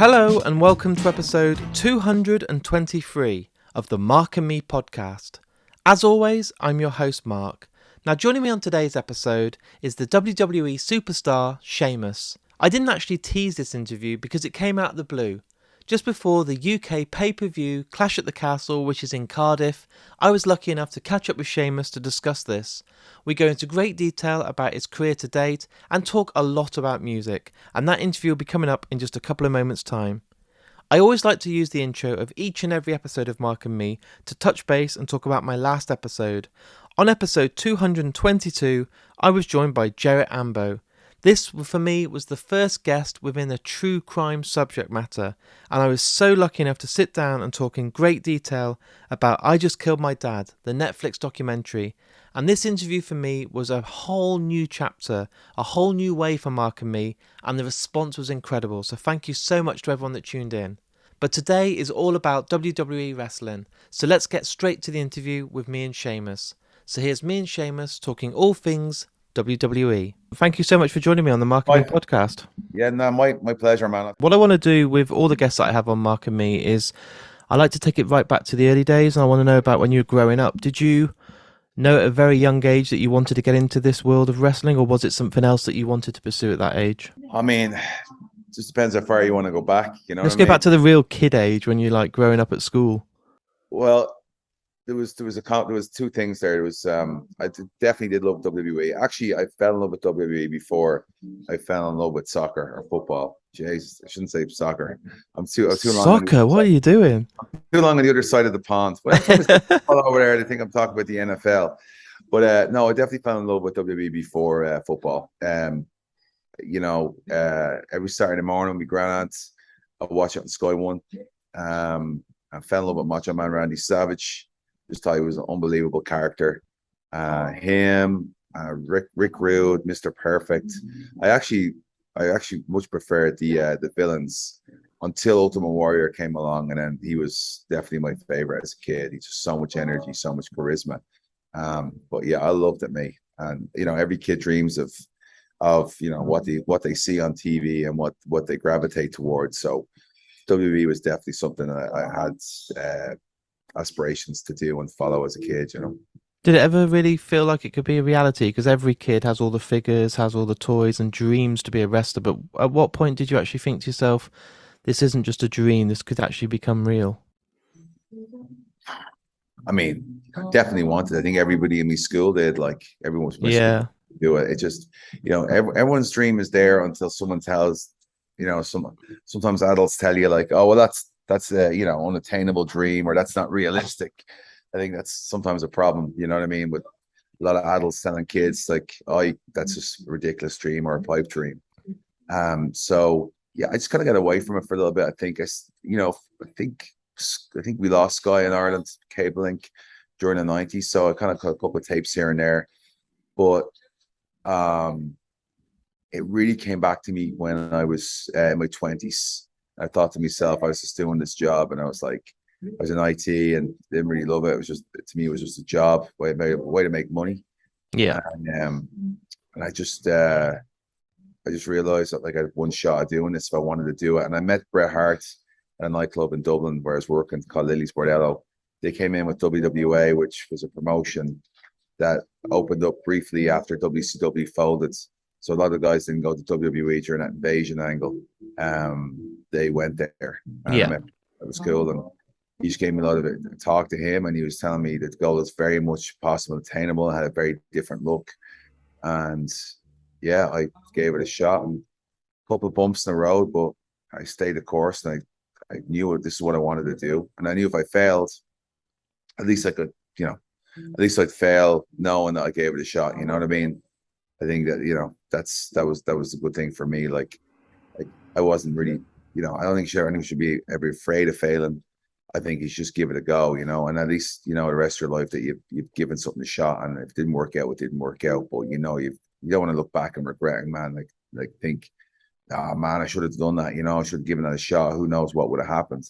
Hello and welcome to episode 223 of the Mark and Me podcast. As always, I'm your host Mark. Now joining me on today's episode is the WWE superstar Sheamus. I didn't actually tease this interview because it came out of the blue. Just before the UK pay-per-view Clash at the Castle, which is in Cardiff, I was lucky enough to catch up with Sheamus to discuss this. We go into great detail about his career to date and talk a lot about music, and that interview will be coming up in just a couple of moments' time. I always like to use the intro of each and every episode of Mark and Me to touch base and talk about my last episode. On episode 222, I was joined by Jarrett Ambo. This, for me, was the first guest within a true crime subject matter, and I was so lucky enough to sit down and talk in great detail about I Just Killed My Dad, the Netflix documentary. And this interview for me was a whole new chapter, a whole new way for Mark and Me, and the response was incredible, so thank you so much to everyone that tuned in. But today is all about WWE wrestling, so let's get straight to the interview with me and Sheamus. So here's me and Sheamus talking all things WWE. Thank you so much for joining me on the Mark and Me podcast. Yeah, no, my pleasure, man. What I want to do with all the guests that I have on Mark and Me is I like to take it right back to the early days, and I want to know about when you were growing up. Did you know at a very young age that you wanted to get into this world of wrestling, or was it something else that you wanted to pursue at that age? I mean, it just depends how far you want to go back. You know, let's go back to the real kid age when you're like growing up at school. Well, there was two things there. There was definitely did love WWE. Actually, I fell in love with WWE before I fell in love with soccer or football. Jesus, I shouldn't say soccer. I'm too long. Soccer? What are you doing? Too long on the other side of the pond. But all over there, I think I'm talking about the NFL. But no, I definitely fell in love with WWE before football. You know, every Saturday morning, my grandaunt, I watch it on Sky One. I fell in love with Macho Man Randy Savage. Just thought he was an unbelievable character. Him, Rick Rude, Mr. Perfect. I actually much preferred the villains until Ultimate Warrior came along, and then he was definitely my favorite as a kid. He's just so much energy, so much charisma. But yeah, I loved it, mate. And you know, every kid dreams of you know what they see on TV and what they gravitate towards. So WWE was definitely something that I had aspirations to do and follow as a kid, you know. Did it ever really feel like it could be a reality? Because every kid has all the figures, has all the toys and dreams to be a wrestler. But at what point did you actually think to yourself, this isn't just a dream, this could actually become real? I mean, definitely wanted. I think everybody in my school did. Like everyone was to do it. It just, you know, everyone's dream is there until someone tells, you know, sometimes adults tell you like, oh, well, that's a, you know, unattainable dream, or that's not realistic. I think that's sometimes a problem, you know what I mean, with a lot of adults telling kids like, oh, that's just a ridiculous dream or a pipe dream. So yeah, I just kind of got away from it for a little bit. I think I think we lost Sky in Ireland, cable link during the 90s, so I kind of cut a couple of tapes here and there. But it really came back to me when I was in my 20s. I thought to myself, I was just doing this job, and I was like, I was in IT and didn't really love it. It was just, to me, it was just a job, way to make money. Yeah. And I just realized that like I had one shot at doing this if I wanted to do it. And I met Bret Hart at a nightclub in Dublin where I was working called Lily's Bordello. They came in with WWA, which was a promotion that opened up briefly after WCW folded. So a lot of guys didn't go to WWE during that invasion angle. They went there. Yeah. It was cool. And he just gave me a lot of it. I talked to him, and he was telling me that the goal is very much possible, attainable, and had a very different look. And yeah, I gave it a shot, and a couple of bumps in the road, but I stayed the course, and I knew this is what I wanted to do. And I knew if I failed, at least I could, you know, at least I'd fail knowing that I gave it a shot. You know what I mean? I think that, you know, that was a good thing for me. Like I wasn't really, you know, I don't think anyone should be ever afraid of failing. I think you should just give it a go, you know, and at least, you know, the rest of your life that you've given something a shot, and if it didn't work out, it didn't work out. But you know, you don't want to look back and regret, man. Like think, oh man, I should have done that. You know, I should have given that a shot. Who knows what would have happened?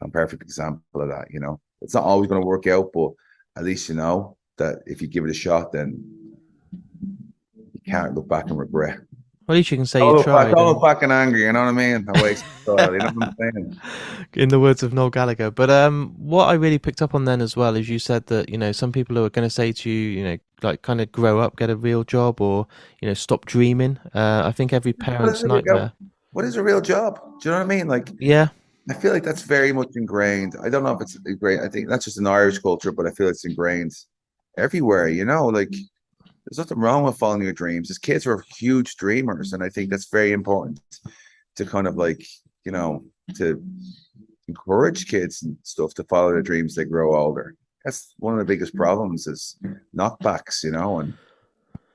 I'm a perfect example of that. You know, it's not always going to work out, but at least you know that if you give it a shot, then you can't look back and regret. Well, at least you can say you Don't look back, tried. don't look And fucking angry, you know what I mean? I wasted style, you know what I'm saying? in the words of Noel Gallagher. But what I really picked up on then as well is you said that some people who are going to say to you, like kind of grow up, get a real job, or stop dreaming. I think every What is parent's a, nightmare. what is a real job? Do you know what I mean? Like, Yeah, I feel like that's very much ingrained. I don't know if it's ingrained. I think that's just an Irish culture, but I feel it's ingrained everywhere, you know, like there's nothing wrong with following your dreams. As kids are huge dreamers, and I think that's very important to kind of like, you know, to encourage kids and stuff to follow their dreams as they grow older. That's one of the biggest problems is knockbacks, you know, and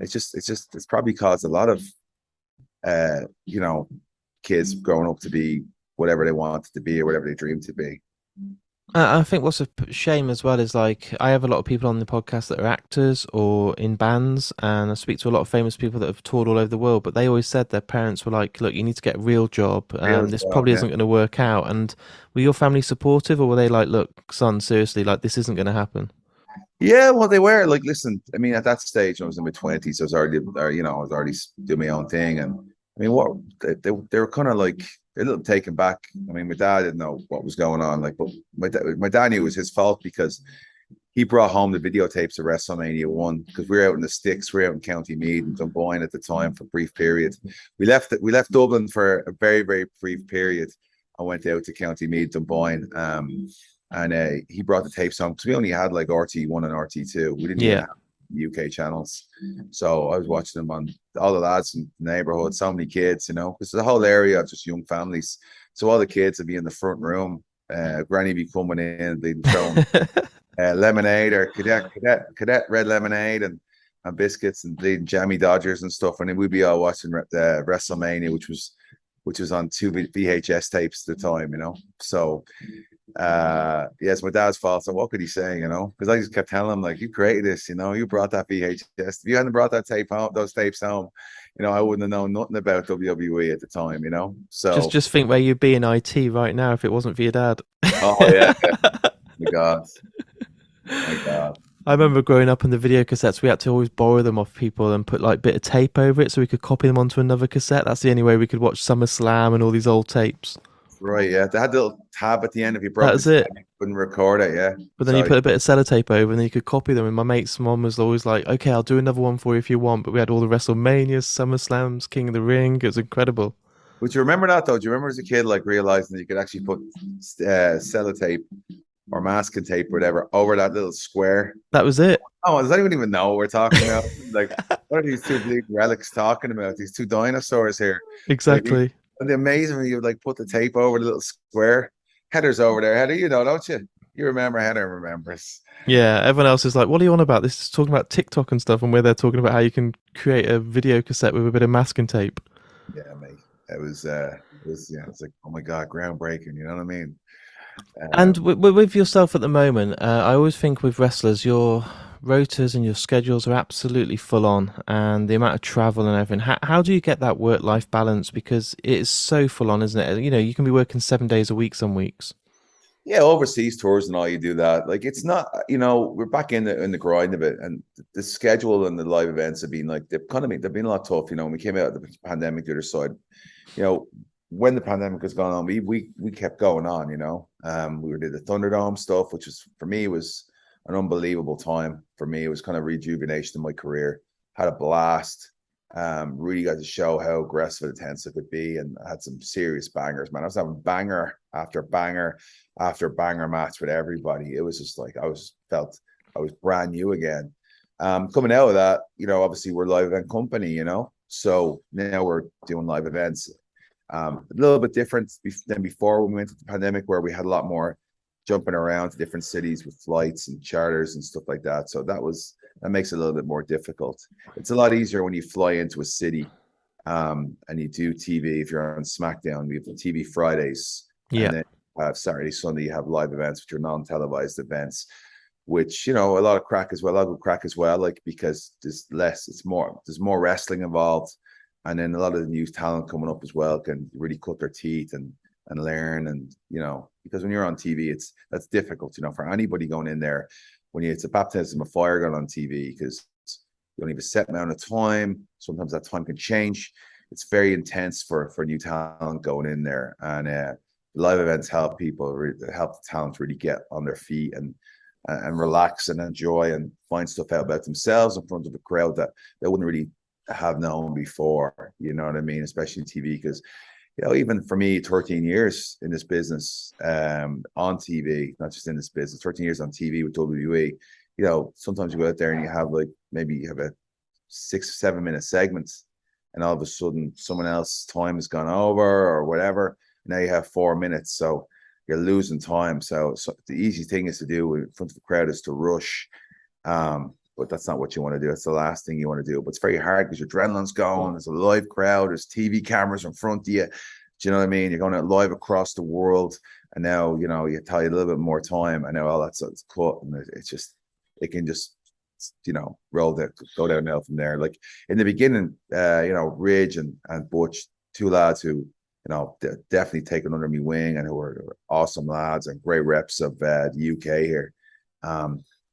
it's probably caused a lot of you know, kids growing up to be whatever they wanted to be or whatever they dreamed to be. I think what's a shame as well is like I have a lot of people on the podcast that are actors or in bands, and I speak to a lot of famous people that have toured all over the world. But they always said their parents were like, "Look, you need to get a real job. Real This job, probably yeah. isn't going to work out." And were your family supportive, or were they like, "Look, son, seriously, like this isn't going to happen"? Yeah, well, they were like, listen. I mean, at that stage, when I was in my twenties. I was already, you know, I was already doing my own thing, and I mean, what they were kind of like a little taken back. I mean, my dad didn't know what was going on, like, but my dad knew it was his fault because he brought home the videotapes of WrestleMania 1 because we were out in the sticks, we were out in County Meath and Dunboyne at the time for a brief period. We left Dublin for a very, very brief period. I went out to County Meath, Dunboyne, and he brought the tapes home because we only had like RT1 and RT2. We didn't even Yeah, have UK channels. So I was watching them on all the lads in the neighborhood, so many kids, you know, because the whole area of just young families. So all the kids would be in the front room. Granny be coming in, they'd be throwing lemonade or cadet red lemonade and biscuits and bleeding jammy Dodgers and stuff. And then we'd be all watching WrestleMania, which was on two VHS tapes at the time, you know. So yes, my dad's fault. So what could he say, you know? Because I just kept telling him, like, you created this, you know, you brought that VHS. If you hadn't brought that tape home, those tapes home, you know, I wouldn't have known nothing about WWE at the time, you know. just So just think where you'd be in IT right now if it wasn't for your dad. oh yeah, my God. My God. I remember growing up on the video cassettes, we had to always borrow them off people and put like a bit of tape over it so we could copy them onto another cassette. That's the only way we could watch SummerSlam and all these old tapes. Right, yeah. They had the little tab at the end. If you That broke the was tab, it. you couldn't record it, yeah. But then you So put a bit of sellotape over and then you could copy them. And my mate's mom was always like, okay, I'll do another one for you if you want. But we had all the WrestleManias, SummerSlams, King of the Ring. It was incredible. would you remember that though? Do you remember as a kid like realizing that you could actually put sellotape or masking tape or whatever over that little square? That was it. Oh, does anyone even know what we're talking about? Like, what are these two bleeding relics talking about? These two dinosaurs here. Like, Exactly. and the amazing when you like put the tape over the little square. Heather's over there. Heather, you know, don't you? You remember Heather remembers. Yeah, everyone else is like, what are you on about? This is talking about TikTok and stuff. And we're there talking about how you can create a video cassette with a bit of masking tape. Yeah, mate. It was yeah, it's like, oh my God, groundbreaking, you know what I mean? And Um, with yourself at the moment, I always think with wrestlers, your rotas and your schedules are absolutely full on, and the amount of travel and everything. How do you get that work life balance? Because it is so full on, isn't it? You can be working 7 days a week some weeks. yeah, overseas tours and all you do that. Like it's not, you know, we're back in the grind of it, and the schedule and the live events have been like they've been a lot tough. You know, when we came out of the pandemic, the other side, you know, when the pandemic was going on, we kept going on. You know, we did the Thunderdome stuff, which was for me was an unbelievable time. For me, it was kind of rejuvenation in my career. Had a blast. Really got to show how aggressive and intense it could be, and I had some serious bangers, man. I was having banger after banger after banger match with everybody. It was just like felt I was brand new again. Coming out of that, you know, obviously we're live event company, you know, so now we're doing live events. A little bit different than before when we went to the pandemic, where we had a lot more jumping around to different cities with flights and charters and stuff like that. So that makes it a little bit more difficult. It's a lot easier when you fly into a city and you do TV. If you're on SmackDown, we have TV Fridays, Yeah. and then Saturday, Sunday, you have live events, which are non-televised events, which, you know, a lot of crack as well, a lot of good crack as well, like because there's more wrestling involved, and then a lot of the new talent coming up as well can really cut their teeth and learn, and you know, because when you're on TV, that's difficult, you know, for anybody going in there when it's a baptism of fire going on TV because you don't have a set amount of time. Sometimes that time can change. it's very intense for new talent going in there, and live events help help the talent really get on their feet and relax and enjoy and find stuff out about themselves in front of a crowd that they wouldn't really have known before. You know what I mean? Especially TV, because even for me, 13 years in this business, on TV, not just in this business, 13 years on TV with WWE. Sometimes you go out there and you have maybe you have a 6 or 7 minute segment, and all of a sudden someone else's time has gone over or whatever. Now you have 4 minutes, so you're losing time. So the easy thing is to do in front of the crowd is to rush. But that's not what you want to do. It's the last thing you want to do. But it's very hard because your adrenaline's going. There's a live crowd. There's TV cameras in front of you. Do you know what I mean? You're going out live across the world. And now, you tell you a little bit more time. I know all that's cut. And it can just, go downhill from there. Like in the beginning, Ridge and Butch, two lads who, definitely taken under me wing and who are awesome lads and great reps of the UK here.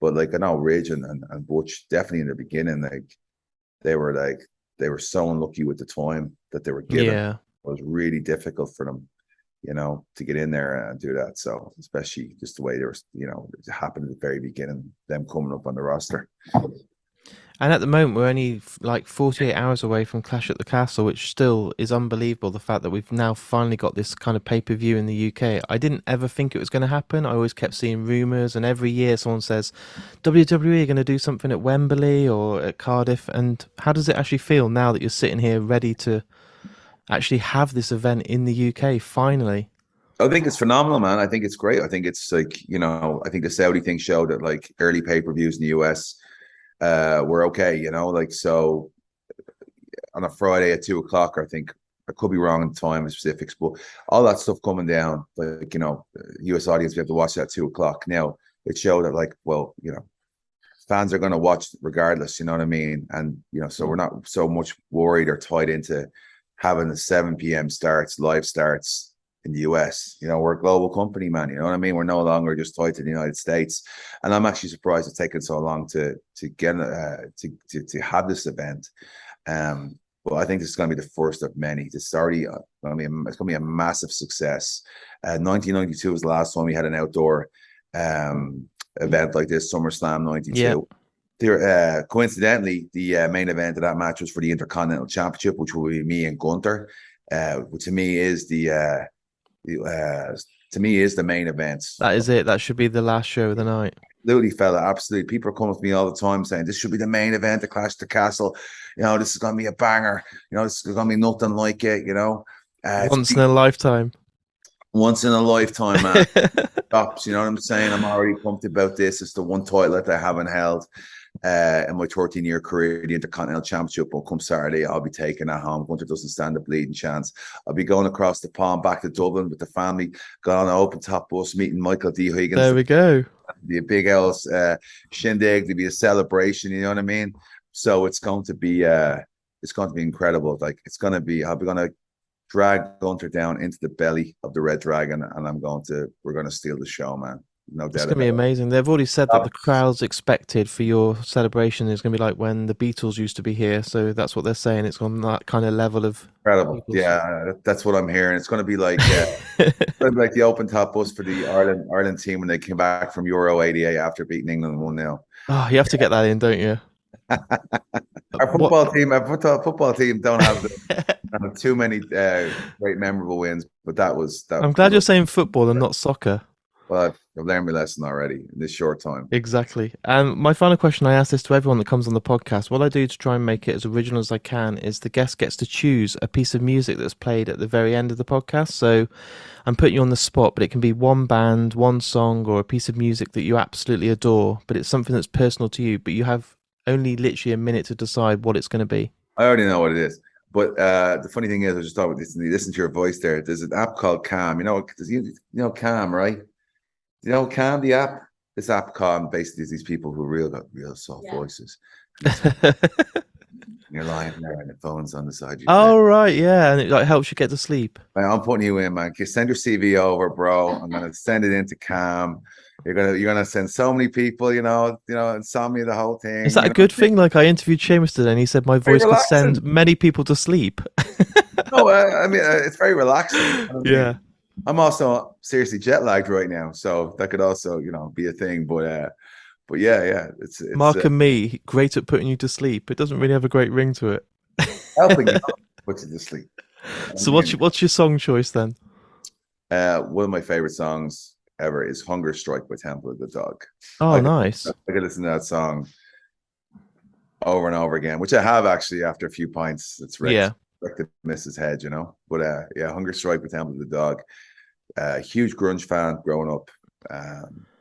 But I know Ridge and Butch definitely in the beginning, they were so unlucky with the time that they were given. Yeah. It was really difficult for them, to get in there and do that. So especially just the way they were, it happened at the very beginning, them coming up on the roster. And at the moment, we're only 48 hours away from Clash at the Castle, which still is unbelievable. The fact that we've now finally got this kind of pay-per-view in the UK. I didn't ever think it was going to happen. I always kept seeing rumours, and every year someone says, WWE are going to do something at Wembley or at Cardiff. And how does it actually feel now that you're sitting here ready to actually have this event in the UK, finally? I think it's phenomenal, man. I think it's great. I think it's I think the Saudi thing showed that early pay-per-views in the US we're okay, so on a Friday at 2:00, I think, I could be wrong in time and specifics, but all that stuff coming down, US audience, we have to watch it at 2:00. Now it showed that fans are going to watch regardless, you know what I mean? And, so we're not so much worried or tied into having the 7 p.m. live starts in the US. We're a global company, man. You know what I mean? We're no longer just tied to the United States. And I'm actually surprised it's taken so long to get to have this event. But I think this is going to be the first of many. It's going to be a massive success. 1992 was the last time we had an outdoor event like this, SummerSlam 92. Yeah. There, coincidentally, the main event of that match was for the Intercontinental Championship, which will be me and Gunther, which to me is the main event. That is it. That should be the last show of the night. Absolutely, fella. Absolutely. People are coming to me all the time saying this should be the main event of Clash at the Castle. This is going to be a banger. This is going to be nothing like it. Once in a lifetime. Once in a lifetime, man. Stops. You know what I'm saying? I'm already pumped about this. It's the one title that I haven't held in my 13-year career. The Intercontinental Championship will come Saturday. I'll be taking that home. Gunter doesn't stand a bleeding chance. I'll be going across the pond back to Dublin with the family, going on an open top bus, meeting Michael D. Higgins. There we go. It'll be a big else shindig. There'll be a celebration. You know what I mean? So it's going to be incredible. I'll be going to drag Gunter down into the belly of the Red Dragon, and we're going to steal the show, man. No doubt. It's going to be amazing. They've already said that the crowds expected for your celebration is going to be like when the Beatles used to be here. So that's what they're saying. It's on that kind of level of incredible. Yeah, that's what I'm hearing. It's going to be like like the open top bus for the Ireland team when they came back from Euro '88 after beating England 1-0. Oh, you have to get that in, don't you? Our football team don't have too many great memorable wins, but that was. I'm glad you're saying football and not soccer. Well, I've learned my lesson already in this short time. Exactly. And my final question, I ask this to everyone that comes on the podcast. What I do to try and make it as original as I can is the guest gets to choose a piece of music that's played at the very end of the podcast. So I'm putting you on the spot, but it can be one band, one song, or a piece of music that you absolutely adore, but it's something that's personal to you, but you have only literally a minute to decide what it's going to be. I already know what it is. But the funny thing is, I was just talking, listen to your voice there. There's an app called Calm. You know Calm, right? You know Calm, the app? This app Calm basically is these people who got real soft voices. You're lying there and the phone's on the side of your head. Right, yeah. And it helps you get to sleep. I'm putting you in, man. Send your CV over, bro. I'm going to send it into Calm. You're gonna send so many people, insomnia, the whole Is thing. that a good thing? Like, I interviewed Sheamus today and he said my Very voice could send relaxing. many people to sleep. No, I mean it's very relaxing. You know what I Yeah. mean? I'm also seriously jet lagged right now, so that could also, be a thing. But yeah, it's Mark and me, great at putting you to sleep. It doesn't really have a great ring to it. helping you put you to sleep. You know So what I mean? what's your song choice then? One of my favorite songs ever is "Hunger Strike" by Temple of the Dog. Oh, I could, nice. I could listen to that song over and over again, which I have actually after a few pints. It's Yeah. wrecked the missus head. But yeah, "Hunger Strike" by Temple of the Dog. Huge grunge fan growing up.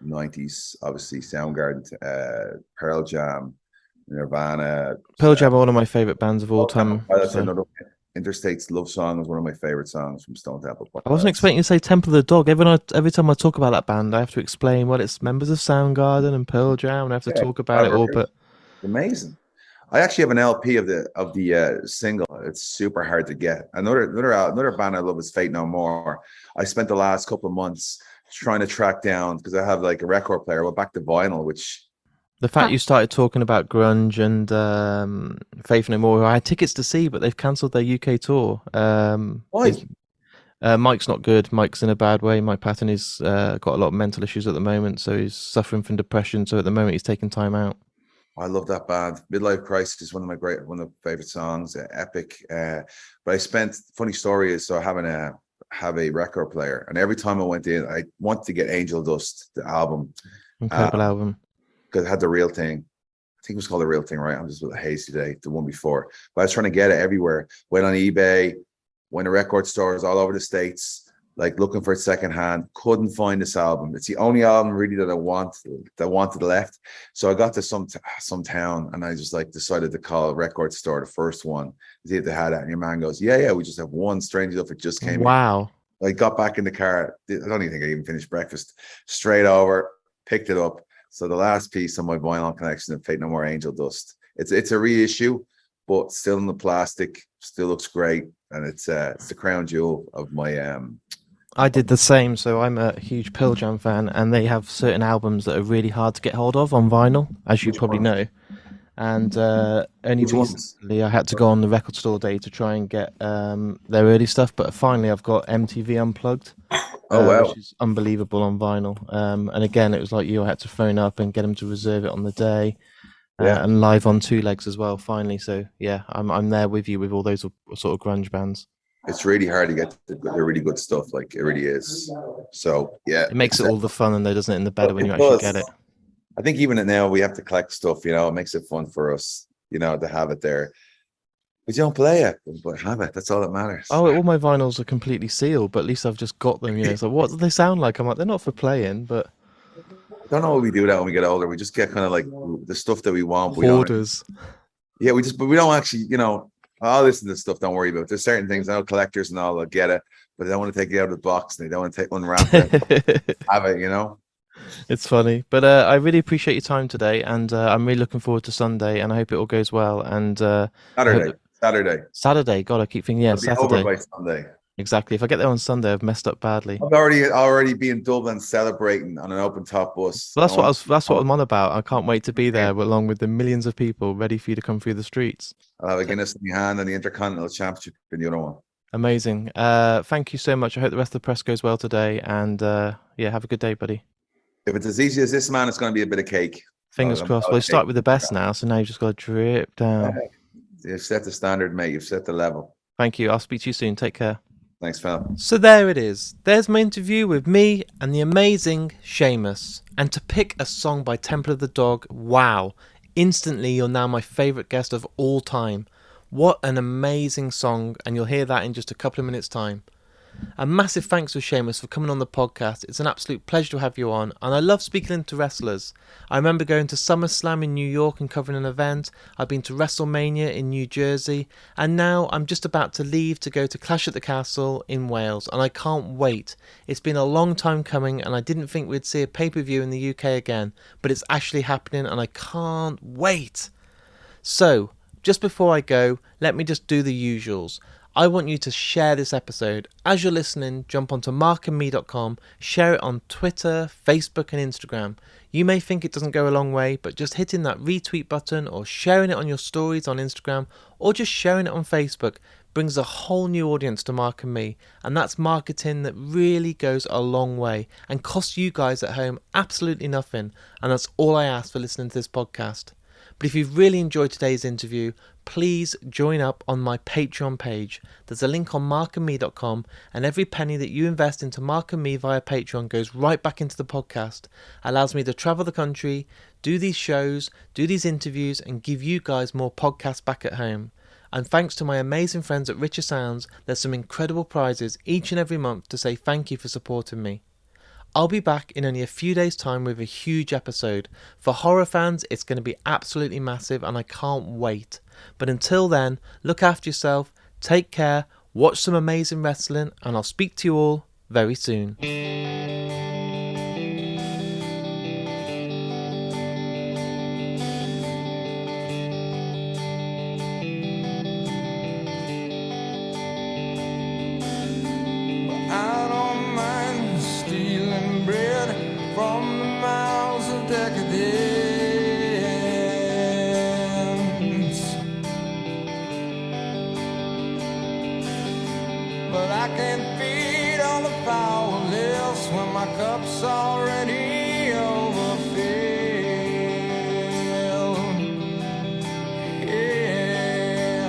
90s, obviously Soundgarden, Pearl Jam, Nirvana. Pearl Jam are one of my favorite bands of all time. That's So another Interstate's Love Song is one of my favorite songs from Stone Temple I wasn't Pilots. expecting you to say Temple of the Dog. Every time I talk about that band, I have to explain what it's members of Soundgarden and Pearl Jam, and I have to Yeah, talk about it all. But amazing. I actually have an LP of the single. It's super hard to get. Another band I love is Fate No More. I spent the last couple of months trying to track down because I have like a record player. I went back to vinyl, which the fact you started talking about grunge and Faith No More, I had tickets to see, but they've cancelled their UK tour. why? Mike's not good. Mike's in a bad way. Mike Patton has got a lot of mental issues at the moment, so he's suffering from depression. So at the moment, he's taking time out. I love that band. Midlife Crisis is one of my favorite songs. Epic. But I spent funny story is so having have a record player, and every time I went in, I wanted to get Angel Dust, the album, Incredible album. because it had The Real Thing. I think it was called The Real Thing, right? I'm just with a hazy today, the one before. But I was trying to get it everywhere. Went on eBay, went to record stores all over the States, like looking for it secondhand. Couldn't find this album. It's the only album really that I wanted left. So I got to some town and I just like decided to call a record store, the first one, to see if they had it. And your man goes, yeah, we just have one. Strange enough, it just came in. Wow. I got back in the car. I don't even think I even finished breakfast. Straight over, picked it up. So the last piece on my vinyl collection of Fate No More, Angel Dust. It's a reissue, but still in the plastic. Still looks great, and it's the crown jewel of my. I did the same. So I'm a huge Pearl Jam fan, and they have certain albums that are really hard to get hold of on vinyl, as you probably know. And only recently I had to go on the record store day to try and get their early stuff, but finally I've got MTV Unplugged. Oh wow! Which is unbelievable on vinyl. And again, it was like you, I had to phone up and get them to reserve it on the day, and live on two legs as well. Finally, so yeah, I'm there with you with all those sort of grunge bands. It's really hard to get the really good stuff, like it really is. So yeah, it makes it all the fun, and though, doesn't it, in the better when you actually get it. I think even now we have to collect stuff. It makes it fun for us, to have it there. But you don't play it, but have it. That's all that matters. Oh, all my vinyls are completely sealed, but at least I've just got them. So what do they sound like? I'm like, they're not for playing, but I don't know what we do that when we get older. We just get kind of like the stuff that we want. Hoarders. But we don't actually, I'll listen to stuff. Don't worry about it. There's certain things. I know collectors and all, they'll get it, but they don't want to take it out of the box. And they don't want to unwrap it. Have it, It's funny, but I really appreciate your time today, and I'm really looking forward to Sunday, and I hope it all goes well. And Saturday. God, I keep thinking, Saturday. Over by Sunday. Exactly. If I get there on Sunday, I've messed up badly. I've already been in Dublin celebrating on an open top bus. Well, that's what I'm on about. I can't wait to be there, along with the millions of people ready for you to come through the streets. I'll have a Guinness in my hand and the Intercontinental Championship in the other one. Amazing. Thank you so much. I hope the rest of the press goes well today, and have a good day, buddy. If it's as easy as this, man, it's going to be a bit of cake. Fingers crossed. Well, you start with the best now, so now you've just got to drip down. You've set the standard, mate. You've set the level. Thank you. I'll speak to you soon. Take care. Thanks, fella. So there it is. There's my interview with me and the amazing Sheamus. And to pick a song by Temple of the Dog, wow. Instantly, you're now my favourite guest of all time. What an amazing song, and you'll hear that in just a couple of minutes' time. A massive thanks to Sheamus for coming on the podcast. It's an absolute pleasure to have you on, and I love speaking to wrestlers. I remember going to SummerSlam in New York and covering an event. I've been to WrestleMania in New Jersey, and now I'm just about to leave to go to Clash at the Castle in Wales, and I can't wait. It's been a long time coming, and I didn't think we'd see a pay-per-view in the UK again, but it's actually happening, and I can't wait. So, just before I go, let me just do the usuals. I want you to share this episode. As you're listening, jump onto markandme.com, share it on Twitter, Facebook and Instagram. You may think it doesn't go a long way, but just hitting that retweet button or sharing it on your stories on Instagram or just sharing it on Facebook brings a whole new audience to Mark and Me, and that's marketing that really goes a long way and costs you guys at home absolutely nothing, and that's all I ask for listening to this podcast. But if you've really enjoyed today's interview, please join up on my Patreon page. There's a link on markandme.com, and every penny that you invest into Mark and Me via Patreon goes right back into the podcast. Allows me to travel the country, do these shows, do these interviews, and give you guys more podcasts back at home. And thanks to my amazing friends at Richer Sounds, there's some incredible prizes each and every month to say thank you for supporting me. I'll be back in only a few days' time with a huge episode. For horror fans, it's going to be absolutely massive and I can't wait. But until then, look after yourself, take care, watch some amazing wrestling, and I'll speak to you all very soon. From the miles of decadence, but I can't feed all the powerless when my cup's already overfilled. Yeah,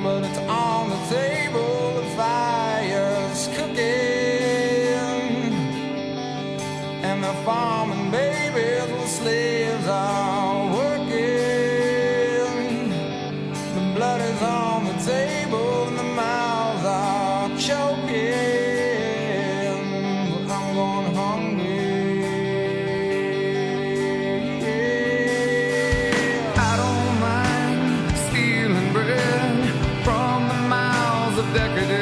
but it's on the table, the fire's cooking. And the farming babies with slaves are working. The blood is on the table and the mouths are choking. But I'm going hungry. I don't mind stealing bread from the mouths of decadence.